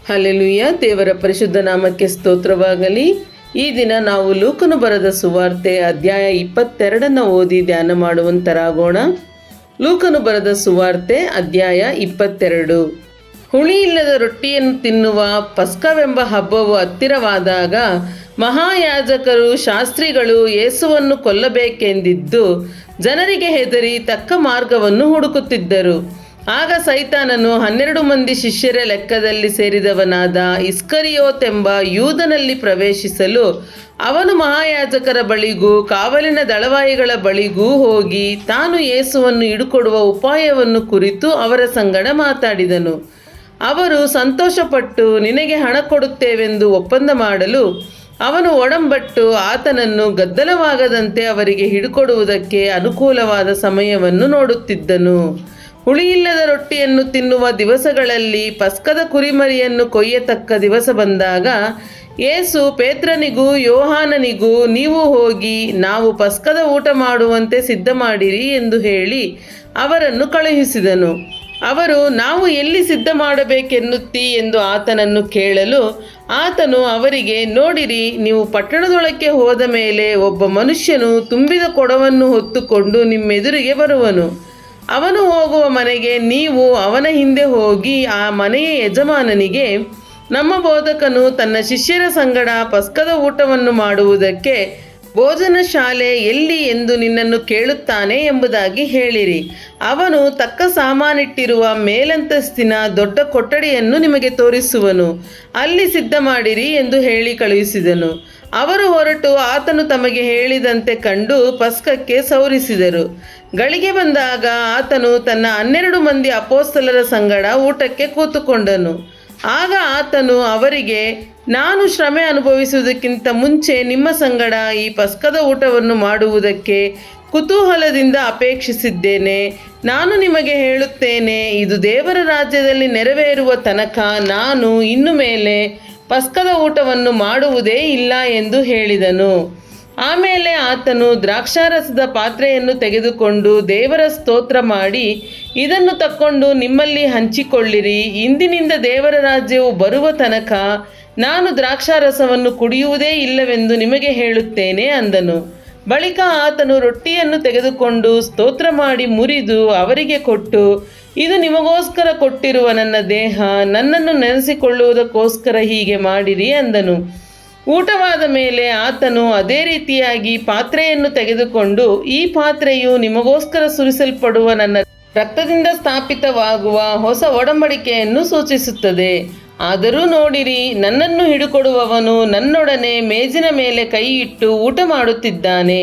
Hallelujah. ದೇವರ ಪರಿಶುದ್ಧ ನಾಮಕ್ಕೆ ಸ್ತೋತ್ರವಾಗಲಿ. ಈ ದಿನ ನಾವು ಲೂಕನು ಬರೆದ ಸುವಾರ್ತೆ ಅಧ್ಯಾಯ 22 ಓದಿ ಧ್ಯಾನ ಮಾಡುವಂತರಾಗೋಣ. ಲೂಕನು ಬರೆದ ಸುವಾರ್ತೆ ಅಧ್ಯಾಯ 22. ಹುಳಿಯಿಲ್ಲದ ರೊಟ್ಟಿಯನ್ನು ತಿನ್ನುವ ಪಸ್ಕವೆಂಬ ಹಬ್ಬವು ಹತ್ತಿರವಾದಾಗ ಮಹಾಯಾಜಕರು ಶಾಸ್ತ್ರಿಗಳು ಯೇಸುವನ್ನು ಕೊಲ್ಲಬೇಕೆಂದಿದ್ದು ಜನರಿಗೆ ಹೆದರಿ ತಕ್ಕ ಮಾರ್ಗವನ್ನು ಹುಡುಕುತ್ತಿದ್ದರು. ಆಗ ಸೈತಾನನು 12 ಮಂದಿ ಶಿಷ್ಯರ ಲೆಕ್ಕದಲ್ಲಿ ಸೇರಿದವನಾದ ಇಸ್ಕರಿಯೋತ್ ಎಂಬ ಯೂದನಲ್ಲಿ ಪ್ರವೇಶಿಸಲು ಅವನು ಮಹಾಯಾಜಕರ ಬಳಿಗೂ ಕಾವಲಿನ ದಳವಾಯಿಗಳ ಬಳಿಗೂ ಹೋಗಿ ತಾನು ಯೇಸುವನ್ನು ಹಿಡುಕೊಡುವ ಉಪಾಯವನ್ನು ಕುರಿತು ಅವರ ಸಂಗಡ ಮಾತಾಡಿದನು. ಅವರು ಸಂತೋಷಪಟ್ಟು ನಿನಗೆ ಹಣ ಕೊಡುತ್ತೇವೆಂದು ಒಪ್ಪಂದ ಮಾಡಲು ಅವನು ಒಡಂಬಟ್ಟು ಆತನನ್ನು ಗದ್ದಲವಾಗದಂತೆ ಅವರಿಗೆ ಹಿಡುಕೊಡುವುದಕ್ಕೆ ಅನುಕೂಲವಾದ ಸಮಯವನ್ನು ನೋಡುತ್ತಿದ್ದನು. ಹುಳಿಯಿಲ್ಲದ ರೊಟ್ಟಿಯನ್ನು ತಿನ್ನುವ ದಿವಸಗಳಲ್ಲಿ ಪಸ್ಕದ ಕುರಿಮರಿಯನ್ನು ಕೊಯ್ಯತಕ್ಕ ದಿವಸ ಬಂದಾಗ ಯೇಸು ಪೇತ್ರನಿಗೂ ಯೋಹಾನನಿಗೂ, ನೀವು ಹೋಗಿ ನಾವು ಪಸ್ಕದ ಊಟ ಮಾಡುವಂತೆ ಸಿದ್ಧ ಮಾಡಿರಿ ಎಂದು ಹೇಳಿ ಅವರನ್ನು ಕಳುಹಿಸಿದನು. ಅವರು, ನಾವು ಎಲ್ಲಿ ಸಿದ್ಧ ಮಾಡಬೇಕೆನ್ನುತ್ತೀ ಎಂದು ಆತನನ್ನು ಕೇಳಲು ಆತನು ಅವರಿಗೆ, ನೋಡಿರಿ, ನೀವು ಪಟ್ಟಣದೊಳಕ್ಕೆ ಹೋದ ಮೇಲೆ ಒಬ್ಬ ಮನುಷ್ಯನು ತುಂಬಿದ ಕೊಡವನ್ನು ಹೊತ್ತುಕೊಂಡು ನಿಮ್ಮೆದುರಿಗೆ ಬರುವನು. ಅವನು ಹೋಗುವ ಮನೆಗೆ ನೀವು ಅವನ ಹಿಂದೆ ಹೋಗಿ ಆ ಮನೆಯ ಯಜಮಾನನಿಗೆ, ನಮ್ಮ ಬೋಧಕನು ತನ್ನ ಶಿಷ್ಯರ ಸಂಗಡ ಪಸ್ಕದ ಊಟವನ್ನು ಮಾಡುವುದಕ್ಕೆ ಭೋಜನ ಶಾಲೆ ಎಲ್ಲಿ ಎಂದು ನಿನ್ನನ್ನು ಕೇಳುತ್ತಾನೆ ಎಂಬುದಾಗಿ ಹೇಳಿರಿ. ಅವನು ತಕ್ಕ ಸಾಮಾನಿಟ್ಟಿರುವ ಮೇಲಂತಸ್ತಿನ ದೊಡ್ಡ ಕೊಠಡಿಯನ್ನು ನಿಮಗೆ ತೋರಿಸುವನು. ಅಲ್ಲಿ ಸಿದ್ಧ ಮಾಡಿರಿ ಎಂದು ಹೇಳಿ ಕಳುಹಿಸಿದನು. ಅವರು ಹೊರಟು ಆತನು ತಮಗೆ ಹೇಳಿದಂತೆ ಕಂಡು ಪಸ್ಕಕ್ಕೆ ಸೌರಿಸಿದರು. ಗಳಿಗೆ ಬಂದಾಗ ಆತನು ತನ್ನ 12 ಮಂದಿ ಅಪೊಸ್ತಲರ ಸಂಗಡ ಊಟಕ್ಕೆ ಕೂತುಕೊಂಡನು. ಆಗ ಆತನು ಅವರಿಗೆ, ನಾನು ಶ್ರಮೆ ಅನುಭವಿಸುವುದಕ್ಕಿಂತ ಮುಂಚೆ ನಿಮ್ಮ ಸಂಗಡ ಈ ಪಸ್ಕದ ಊಟವನ್ನು ಮಾಡುವುದಕ್ಕೆ ಕುತೂಹಲದಿಂದ ಅಪೇಕ್ಷಿಸಿದ್ದೇನೆ. ನಾನು ನಿಮಗೆ ಹೇಳುತ್ತೇನೆ, ಇದು ದೇವರ ರಾಜ್ಯದಲ್ಲಿ ನೆರವೇರುವ ತನಕ ನಾನು ಇನ್ನು ಮೇಲೆ ಪಸ್ಕದ ಊಟವನ್ನು ಮಾಡುವುದೇ ಇಲ್ಲ ಎಂದು ಹೇಳಿದನು. ಆಮೇಲೆ ಆತನು ದ್ರಾಕ್ಷಾರಸದ ಪಾತ್ರೆಯನ್ನು ತೆಗೆದುಕೊಂಡು ದೇವರ ಸ್ತೋತ್ರ ಮಾಡಿ, ಇದನ್ನು ತಕ್ಕೊಂಡು ನಿಮ್ಮಲ್ಲಿ ಹಂಚಿಕೊಳ್ಳಿರಿ. ಇಂದಿನಿಂದ ದೇವರ ರಾಜ್ಯವು ಬರುವ ತನಕ ನಾನು ದ್ರಾಕ್ಷಾರಸವನ್ನು ಕುಡಿಯುವುದೇ ಇಲ್ಲವೆಂದು ನಿಮಗೆ ಹೇಳುತ್ತೇನೆ ಅಂದನು. ಬಳಿಕ ಆತನು ರೊಟ್ಟಿಯನ್ನು ತೆಗೆದುಕೊಂಡು ಸ್ತೋತ್ರ ಮಾಡಿ ಮುರಿದು ಅವರಿಗೆ ಕೊಟ್ಟು, ಇದು ನಿಮಗೋಸ್ಕರ ಕೊಟ್ಟಿರುವ ನನ್ನ ದೇಹ, ನನ್ನನ್ನು ನೆನೆಸಿಕೊಳ್ಳುವುದಕ್ಕೋಸ್ಕರ ಹೀಗೆ ಮಾಡಿರಿ ಅಂದನು. ಊಟವಾದ ಮೇಲೆ ಆತನು ಅದೇ ರೀತಿಯಾಗಿ ಪಾತ್ರೆಯನ್ನು ತೆಗೆದುಕೊಂಡು, ಈ ಪಾತ್ರೆಯು ನಿಮಗೋಸ್ಕರ ಸುರಿಸಲ್ಪಡುವ ನನ್ನ ರಕ್ತದಿಂದ ಸ್ಥಾಪಿತವಾಗುವ ಹೊಸ ಒಡಂಬಡಿಕೆಯನ್ನು ಸೂಚಿಸುತ್ತದೆ. ಆದರೂ ನೋಡಿರಿ, ನನ್ನನ್ನು ಹಿಡುಕೊಡುವವನು ನನ್ನೊಡನೆ ಮೇಜಿನ ಮೇಲೆ ಕೈ ಇಟ್ಟು ಊಟ ಮಾಡುತ್ತಿದ್ದಾನೆ.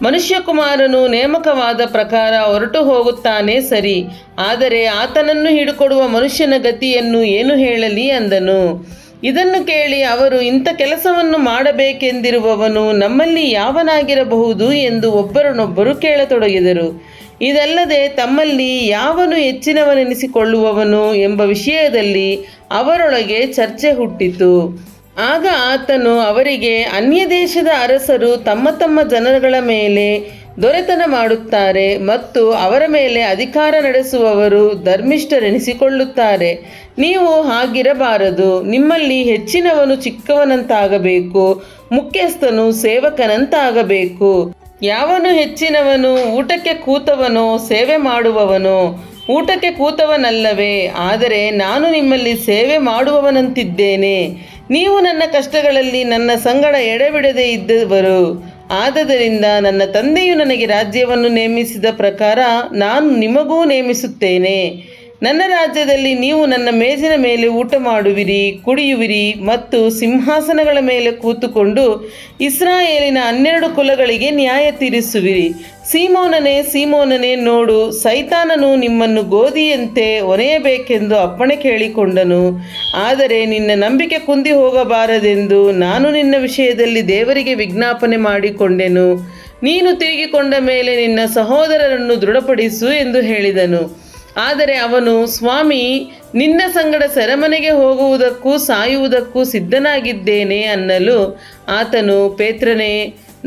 ಮನುಷ್ಯಕುಮಾರನು ನೇಮಕವಾದ ಪ್ರಕಾರ ಹೊರಟು ಹೋಗುತ್ತಾನೆ ಸರಿ, ಆದರೆ ಆತನನ್ನು ಹಿಡುಕೊಡುವ ಮನುಷ್ಯನ ಗತಿಯನ್ನು ಏನು ಹೇಳಲಿ ಅಂದನು. ಇದನ್ನು ಕೇಳಿ ಅವರು, ಇಂಥ ಕೆಲಸವನ್ನು ಮಾಡಬೇಕೆಂದಿರುವವನು ನಮ್ಮಲ್ಲಿ ಯಾವನಾಗಿರಬಹುದು ಎಂದು ಒಬ್ಬರನ್ನೊಬ್ಬರು ಕೇಳತೊಡಗಿದರು. ಇದಲ್ಲದೆ ತಮ್ಮಲ್ಲಿ ಯಾವನು ಹೆಚ್ಚಿನವನೆನಿಸಿಕೊಳ್ಳುವವನು ಎಂಬ ವಿಷಯದಲ್ಲಿ ಅವರೊಳಗೆ ಚರ್ಚೆ ಹುಟ್ಟಿತು. ಆಗ ಆತನು ಅವರಿಗೆ, ಅನ್ಯ ದೇಶದ ಅರಸರು ತಮ್ಮ ತಮ್ಮ ಜನಗಳ ಮೇಲೆ ದೊರೆತನ ಮಾಡುತ್ತಾರೆ ಮತ್ತು ಅವರ ಮೇಲೆ ಅಧಿಕಾರ ನಡೆಸುವವರು ಧರ್ಮಿಷ್ಠರೆನಿಸಿಕೊಳ್ಳುತ್ತಾರೆ. ನೀವು ಹಾಗಿರಬಾರದು. ನಿಮ್ಮಲ್ಲಿ ಹೆಚ್ಚಿನವನು ಚಿಕ್ಕವನಂತಾಗಬೇಕು, ಮುಖ್ಯಸ್ಥನು ಸೇವಕನಂತಾಗಬೇಕು. ಯಾವನು ಹೆಚ್ಚಿನವನು ಊಟಕ್ಕೆ ಕೂತವನೋ ಸೇವೆ ಮಾಡುವವನೋ? ಊಟಕ್ಕೆ ಕೂತವನಲ್ಲವೇ? ಆದರೆ ನಾನು ನಿಮ್ಮಲ್ಲಿ ಸೇವೆ ಮಾಡುವವನಂತಿದ್ದೇನೆ. ನೀವು ನನ್ನ ಕಷ್ಟಗಳಲ್ಲಿ ನನ್ನ ಸಂಗಡ ಎಡೆಬಿಡದೆ ಇದ್ದವರು. ಆದದರಿಂದ ನನ್ನ ತಂದೆಯು ನನಗೆ ರಾಜ್ಯವನ್ನು ನೇಮಿಸಿದ ಪ್ರಕಾರ ನಾನು ನಿಮಗೂ ನೇಮಿಸುತ್ತೇನೆ. ನನ್ನ ರಾಜ್ಯದಲ್ಲಿ ನೀವು ನನ್ನ ಮೇಜಿನ ಮೇಲೆ ಊಟ ಮಾಡುವಿರಿ, ಕುಡಿಯುವಿರಿ ಮತ್ತು ಸಿಂಹಾಸನಗಳ ಮೇಲೆ ಕೂತುಕೊಂಡು ಇಸ್ರಾಯೇಲಿನ 12 ಕುಲಗಳಿಗೆ ನ್ಯಾಯ ತೀರಿಸುವಿರಿ. ಸೀಮೋನನೇ, ಸೀಮೋನನೇ, ನೋಡು, ಸೈತಾನನು ನಿಮ್ಮನ್ನು ಗೋಧಿಯಂತೆ ಒನೆಯಬೇಕೆಂದು ಅಪ್ಪಣೆ ಕೇಳಿಕೊಂಡನು. ಆದರೆ ನಿನ್ನ ನಂಬಿಕೆ ಕುಂದಿ ಹೋಗಬಾರದೆಂದು ನಾನು ನಿನ್ನ ವಿಷಯದಲ್ಲಿ ದೇವರಿಗೆ ವಿಜ್ಞಾಪನೆ ಮಾಡಿಕೊಂಡೆನು. ನೀನು ತಿರುಗಿಕೊಂಡ ಮೇಲೆ ನಿನ್ನ ಸಹೋದರರನ್ನು ದೃಢಪಡಿಸು ಎಂದು ಹೇಳಿದನು. ಆದರೆ ಅವನು, ಸ್ವಾಮಿ, ನಿನ್ನ ಸಂಗಡ ಸೆರೆಮನೆಗೆ ಹೋಗುವುದಕ್ಕೂ ಸಾಯುವುದಕ್ಕೂ ಸಿದ್ಧನಾಗಿದ್ದೇನೆ ಅನ್ನಲು ಆತನು, ಪೇತ್ರನೇ,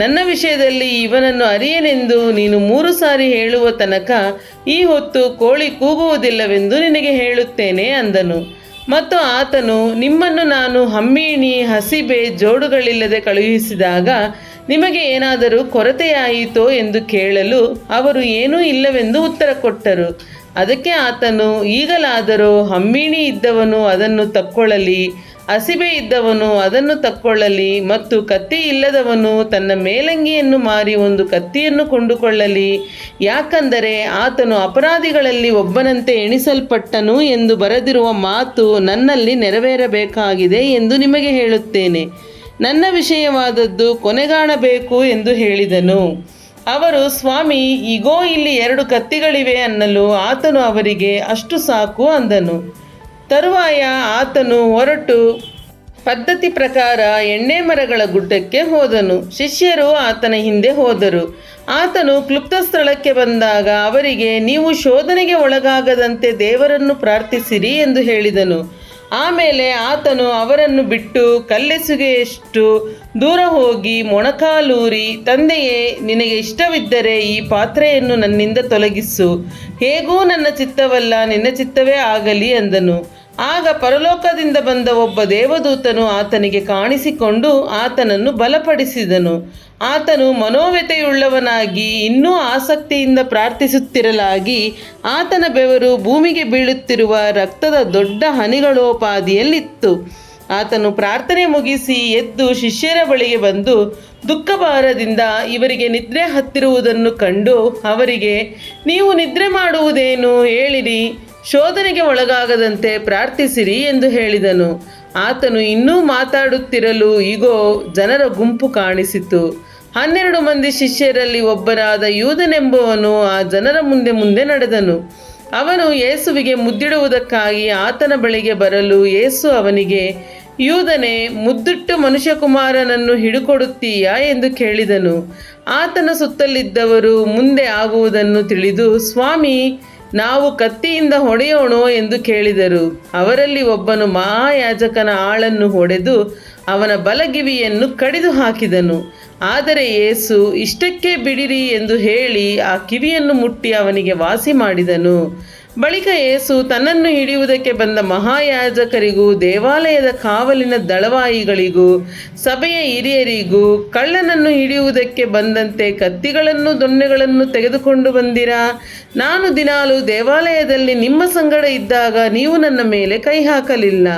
ನನ್ನ ವಿಷಯದಲ್ಲಿ ಇವನನ್ನು ಅರಿಯನೆಂದು ನೀನು 3 ಸಾರಿ ಹೇಳುವ ತನಕ ಈ ಹೊತ್ತು ಕೋಳಿ ಕೂಗುವುದಿಲ್ಲವೆಂದು ನಿನಗೆ ಹೇಳುತ್ತೇನೆ ಅಂದನು. ಮತ್ತು ಆತನು, ನಿಮ್ಮನ್ನು ನಾನು ಹಮ್ಮಿಣಿ ಹಸಿಬೆ ಜೋಡುಗಳಿಲ್ಲದೆ ಕಳುಹಿಸಿದಾಗ ನಿಮಗೆ ಏನಾದರೂ ಕೊರತೆಯಾಯಿತೋ ಎಂದು ಕೇಳಲು ಅವರು ಏನೂ ಇಲ್ಲವೆಂದು ಉತ್ತರ ಕೊಟ್ಟರು. ಅದಕ್ಕೆ ಆತನು, ಈಗಲಾದರೂ ಹಮ್ಮಿಣಿ ಇದ್ದವನು ಅದನ್ನು ತಕ್ಕೊಳ್ಳಲಿ, ಹಸಿಬೆ ಇದ್ದವನು ಅದನ್ನು ತಕ್ಕೊಳ್ಳಲಿ, ಮತ್ತು ಕತ್ತಿ ಇಲ್ಲದವನು ತನ್ನ ಮೇಲಂಗಿಯನ್ನು ಮಾರಿ ಒಂದು ಕತ್ತಿಯನ್ನು ಕೊಂಡುಕೊಳ್ಳಲಿ. ಯಾಕಂದರೆ ಆತನು ಅಪರಾಧಿಗಳಲ್ಲಿ ಒಬ್ಬನಂತೆ ಎಣಿಸಲ್ಪಟ್ಟನು ಎಂದು ಬರೆದಿರುವ ಮಾತು ನನ್ನಲ್ಲಿ ನೆರವೇರಬೇಕಾಗಿದೆ ಎಂದು ನಿಮಗೆ ಹೇಳುತ್ತೇನೆ. ನನ್ನ ವಿಷಯವಾದದ್ದು ಕೊನೆಗಾಣಬೇಕು ಎಂದು ಹೇಳಿದನು. ಅವರು, ಸ್ವಾಮಿ, ಇಗೋ ಇಲ್ಲಿ 2 ಕತ್ತಿಗಳಿವೆ ಅನ್ನಲು ಆತನು ಅವರಿಗೆ, ಅಷ್ಟು ಸಾಕು ಅಂದನು. ತರುವಾಯ ಆತನು ಹೊರಟು ಪದ್ಧತಿ ಪ್ರಕಾರ ಎಣ್ಣೆ ಮರಗಳ ಗುಡ್ಡಕ್ಕೆ ಹೋದನು. ಶಿಷ್ಯರು ಆತನ ಹಿಂದೆ ಹೋದರು. ಆತನು ಕ್ಲುಪ್ತ ಸ್ಥಳಕ್ಕೆ ಬಂದಾಗ ಅವರಿಗೆ, ನೀವು ಶೋಧನೆಗೆ ಒಳಗಾಗದಂತೆ ದೇವರನ್ನು ಪ್ರಾರ್ಥಿಸಿರಿ ಎಂದು ಹೇಳಿದನು. ಆಮೇಲೆ ಆತನು ಅವರನ್ನು ಬಿಟ್ಟು ಕಲ್ಲೆಸುಗೆಯಷ್ಟು ದೂರ ಹೋಗಿ ಮೊಣಕಾಲೂರಿ, ತಂದೆಯೇ, ನಿನಗೆ ಇಷ್ಟವಿದ್ದರೆ ಈ ಪಾತ್ರೆಯನ್ನು ನನ್ನಿಂದ ತೊಲಗಿಸು, ಹೇಗೂ ನನ್ನ ಚಿತ್ತವಲ್ಲ ನಿನ್ನ ಚಿತ್ತವೇ ಆಗಲಿ ಅಂದನು. ಆಗ ಪರಲೋಕದಿಂದ ಬಂದ ಒಬ್ಬ ದೇವದೂತನು ಆತನಿಗೆ ಕಾಣಿಸಿಕೊಂಡು ಆತನನ್ನು ಬಲಪಡಿಸಿದನು. ಆತನು ಮನೋವ್ಯಥೆಯುಳ್ಳವನಾಗಿ ಇನ್ನೂ ಆಸಕ್ತಿಯಿಂದ ಪ್ರಾರ್ಥಿಸುತ್ತಿರಲಾಗಿ ಆತನ ಬೆವರು ಭೂಮಿಗೆ ಬೀಳುತ್ತಿರುವ ರಕ್ತದ ದೊಡ್ಡ ಹನಿಗಳೋಪಾದಿಯಲ್ಲಿತ್ತು. ಆತನು ಪ್ರಾರ್ಥನೆ ಮುಗಿಸಿ ಎದ್ದು ಶಿಷ್ಯರ ಬಳಿಗೆ ಬಂದು ದುಃಖಭಾರದಿಂದ ಇವರಿಗೆ ನಿದ್ರೆ ಹತ್ತಿರುವುದನ್ನು ಕಂಡು ಅವರಿಗೆ, ನೀವು ನಿದ್ರೆ ಮಾಡುವುದೇನು? ಹೇಳಿರಿ, ಶೋಧನೆಗೆ ಒಳಗಾಗದಂತೆ ಪ್ರಾರ್ಥಿಸಿರಿ ಎಂದು ಹೇಳಿದನು. ಆತನು ಇನ್ನೂ ಮಾತಾಡುತ್ತಿರಲು ಇಗೋ, ಜನರ ಗುಂಪು ಕಾಣಿಸಿತು. 12 ಮಂದಿ ಶಿಷ್ಯರಲ್ಲಿ ಒಬ್ಬನಾದ ಯೂದನೆಂಬುವನು ಆ ಜನರ ಮುಂದೆ ನಡೆದನು. ಅವನು ಯೇಸುವಿಗೆ ಮುದ್ದಿಡುವುದಕ್ಕಾಗಿ ಆತನ ಬಳಿಗೆ ಬರಲು ಯೇಸು ಅವನಿಗೆ, ಯೂದನೇ, ಮುದ್ದಿಟ್ಟು ಮನುಷ್ಯಕುಮಾರನನ್ನು ಹಿಡುಕೊಡುತ್ತೀಯಾ ಎಂದು ಕೇಳಿದನು. ಆತನ ಸುತ್ತಲಿದ್ದವರು ಮುಂದೆ ಆಗುವುದನ್ನು ತಿಳಿದು, ಸ್ವಾಮಿ, ನಾವು ಕತ್ತಿಯಿಂದ ಹೊಡೆಯೋಣೋ ಎಂದು ಕೇಳಿದರು. ಅವರಲ್ಲಿ ಒಬ್ಬನು ಮಹಾಯಾಜಕನ ಆಳನ್ನು ಹೊಡೆದು ಅವನ ಬಲಗಿವಿಯನ್ನು ಕಡಿದು ಹಾಕಿದನು. ಆದರೆ ಯೇಸು, ಇಷ್ಟಕ್ಕೆ ಬಿಡಿರಿ ಎಂದು ಹೇಳಿ ಆ ಕಿವಿಯನ್ನು ಮುಟ್ಟಿ ಅವನಿಗೆ ವಾಸಿ ಮಾಡಿದನು. ಬಳಿಕ ಯೇಸು ತನ್ನನ್ನು ಹಿಡಿಯುವುದಕ್ಕೆ ಬಂದ ಮಹಾಯಾಜಕರಿಗೂ ದೇವಾಲಯದ ಕಾವಲಿನ ದಳವಾಯಿಗಳಿಗೂ ಸಭೆಯ ಹಿರಿಯರಿಗೂ, ಕಳ್ಳನನ್ನು ಹಿಡಿಯುವುದಕ್ಕೆ ಬಂದಂತೆ ಕತ್ತಿಗಳನ್ನು ದೊಣ್ಣೆಗಳನ್ನು ತೆಗೆದುಕೊಂಡು ಬಂದಿರಾ? ನಾನು ದಿನಾಲು ದೇವಾಲಯದಲ್ಲಿ ನಿಮ್ಮ ಸಂಗಡ ಇದ್ದಾಗ ನೀವು ನನ್ನ ಮೇಲೆ ಕೈ ಹಾಕಲಿಲ್ಲ.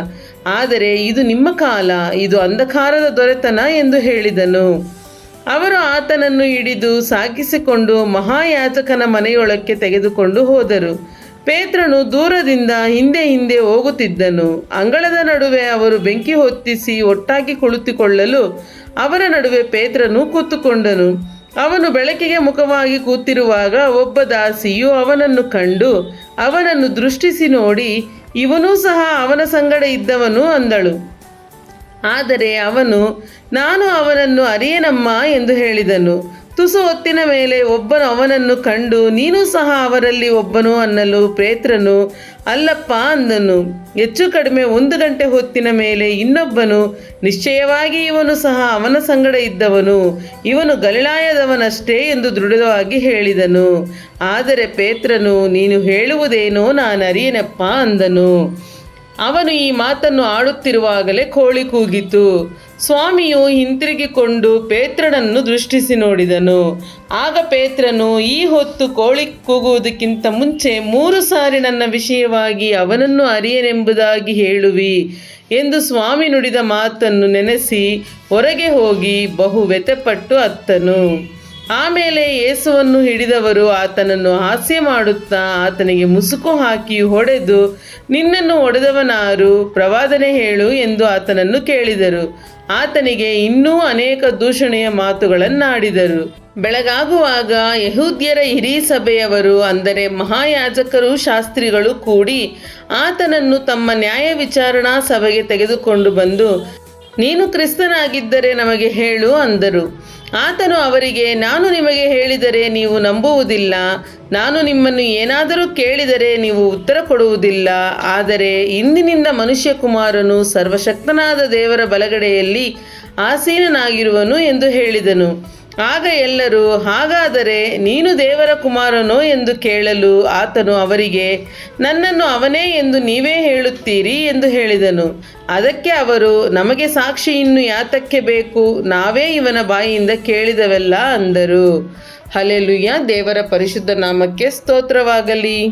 ಆದರೆ ಇದು ನಿಮ್ಮ ಕಾಲ, ಇದು ಅಂಧಕಾರದ ದೊರೆತನ ಎಂದು ಹೇಳಿದನು. ಅವರು ಆತನನ್ನು ಹಿಡಿದು ಸಾಗಿಸಿಕೊಂಡು ಮಹಾಯಾಜಕನ ಮನೆಯೊಳಕ್ಕೆ ತೆಗೆದುಕೊಂಡು ಹೋದರು. ಪೇತ್ರನು ದೂರದಿಂದ ಹಿಂದೆ ಹೋಗುತ್ತಿದ್ದನು. ಅಂಗಳದ ನಡುವೆ ಅವರು ಬೆಂಕಿ ಹೊತ್ತಿಸಿ ಒಟ್ಟಾಗಿ ಕುಳಿತುಕೊಳ್ಳಲು ಅವರ ನಡುವೆ ಪೇತ್ರನು ಕೂತುಕೊಂಡನು. ಅವನು ಬೆಳಕಿಗೆ ಮುಖವಾಗಿ ಕೂತಿರುವಾಗ ಒಬ್ಬ ದಾಸಿಯು ಅವನನ್ನು ಕಂಡು ಅವನನ್ನು ದೃಷ್ಟಿಸಿ ನೋಡಿ, ಇವನೂ ಸಹ ಅವನ ಸಂಗಡ ಇದ್ದವನು ಅಂದಳು. ಆದರೆ ಅವನು, ನಾನು ಅವನನ್ನು ಅರಿಯೆನಮ್ಮ ಎಂದು ಹೇಳಿದನು. ತುಸು ಹೊತ್ತಿನ ಮೇಲೆ ಒಬ್ಬನು ಅವನನ್ನು ಕಂಡು, ನೀನು ಸಹ ಅವರಲ್ಲಿ ಒಬ್ಬನು ಅನ್ನಲು ಪೇತ್ರನು, ಅಲ್ಲಪ್ಪ ಅಂದನು. ಹೆಚ್ಚು ಕಡಿಮೆ 1 ಗಂಟೆ ಹೊತ್ತಿನ ಮೇಲೆ ಇನ್ನೊಬ್ಬನು, ನಿಶ್ಚಯವಾಗಿ ಇವನು ಸಹ ಅವನ ಸಂಗಡ ಇದ್ದವನು, ಇವನು ಗಲಿಲಾಯದವನಷ್ಟೇ ಎಂದು ದೃಢವಾಗಿ ಹೇಳಿದನು. ಆದರೆ ಪೇತ್ರನು, ನೀನು ಹೇಳುವುದೇನೋ ನಾನು ಅರಿಯೆನಪ್ಪ ಅಂದನು. ಅವನು ಈ ಮಾತನ್ನು ಆಡುತ್ತಿರುವಾಗಲೇ ಕೋಳಿ ಕೂಗಿತು. ಸ್ವಾಮಿಯು ಹಿಂತಿರುಗಿಕೊಂಡು ಪೇತ್ರನನ್ನು ದೃಷ್ಟಿಸಿ ನೋಡಿದನು. ಆಗ ಪೇತ್ರನು, ಈ ಹೊತ್ತು ಕೋಳಿ ಕೂಗುವುದಕ್ಕಿಂತ ಮುಂಚೆ 3 ಸಾರಿ ನನ್ನ ವಿಷಯವಾಗಿ ಅವನನ್ನು ಅರಿಯೆನೆಂಬುದಾಗಿ ಹೇಳುವಿ ಎಂದು ಸ್ವಾಮಿ ನುಡಿದ ಮಾತನ್ನು ನೆನೆಸಿ ಹೊರಗೆ ಹೋಗಿ ಬಹು ವ್ಯಥೆಪಟ್ಟು ಅತ್ತನು. ಆಮೇಲೆ ಯೇಸುವನ್ನು ಹಿಡಿದವರು ಆತನನ್ನು ಹಾಸ್ಯ ಮಾಡುತ್ತಾ ಆತನಿಗೆ ಮುಸುಕು ಹಾಕಿ ಹೊಡೆದು, ನಿನ್ನನ್ನು ಹೊಡೆದವನಾರು? ಪ್ರವಾದನೆ ಹೇಳು ಎಂದು ಆತನನ್ನು ಕೇಳಿದರು. ಆತನಿಗೆ ಇನ್ನೂ ಅನೇಕ ದೂಷಣೆಯ ಮಾತುಗಳನ್ನಾಡಿದರು. ಬೆಳಗಾಗುವಾಗ ಯೆಹೂದ್ಯರ ಹಿರೀ ಸಭೆಯವರು, ಅಂದರೆ ಮಹಾಯಾಜಕರು, ಶಾಸ್ತ್ರಿಗಳು ಕೂಡಿ ಆತನನ್ನು ತಮ್ಮ ನ್ಯಾಯ ವಿಚಾರಣಾ ಸಭೆಗೆ ತೆಗೆದುಕೊಂಡು ಬಂದು, ನೀನು ಕ್ರಿಸ್ತನಾಗಿದ್ದರೆ ನಮಗೆ ಹೇಳು ಅಂದರು. ಆತನು ಅವರಿಗೆ, ನಾನು ನಿಮಗೆ ಹೇಳಿದರೆ ನೀವು ನಂಬುವುದಿಲ್ಲ, ನಾನು ನಿಮ್ಮನ್ನು ಏನಾದರೂ ಕೇಳಿದರೆ ನೀವು ಉತ್ತರ ಕೊಡುವುದಿಲ್ಲ. ಆದರೆ ಇಂದಿನಿಂದ ಮನುಷ್ಯಕುಮಾರನು ಸರ್ವಶಕ್ತನಾದ ದೇವರ ಬಲಗಡೆಯಲ್ಲಿ ಆಸೀನನಾಗಿರುವನು ಎಂದು ಹೇಳಿದನು. ಆಗ ಎಲ್ಲರೂ, ಹಾಗಾದರೆ ನೀನು ದೇವರ ಕುಮಾರನೋ ಎಂದು ಕೇಳಲು ಆತನು ಅವರಿಗೆ, ನನ್ನನ್ನು ಅವನೇ ಎಂದು ನೀವೇ ಹೇಳುತ್ತೀರಿ ಎಂದು ಹೇಳಿದನು. ಅದಕ್ಕೆ ಅವರು, ನಮಗೆ ಸಾಕ್ಷಿ ಇನ್ನು ಯಾತಕ್ಕೆ ಬೇಕು? ನಾವೇ ಇವನ ಬಾಯಿಯಿಂದ ಕೇಳಿದವೆಲ್ಲ ಅಂದರು. ಹಲ್ಲೆಲೂಯಾ. ದೇವರ ಪರಿಶುದ್ಧ ನಾಮಕ್ಕೆ ಸ್ತೋತ್ರವಾಗಲಿ.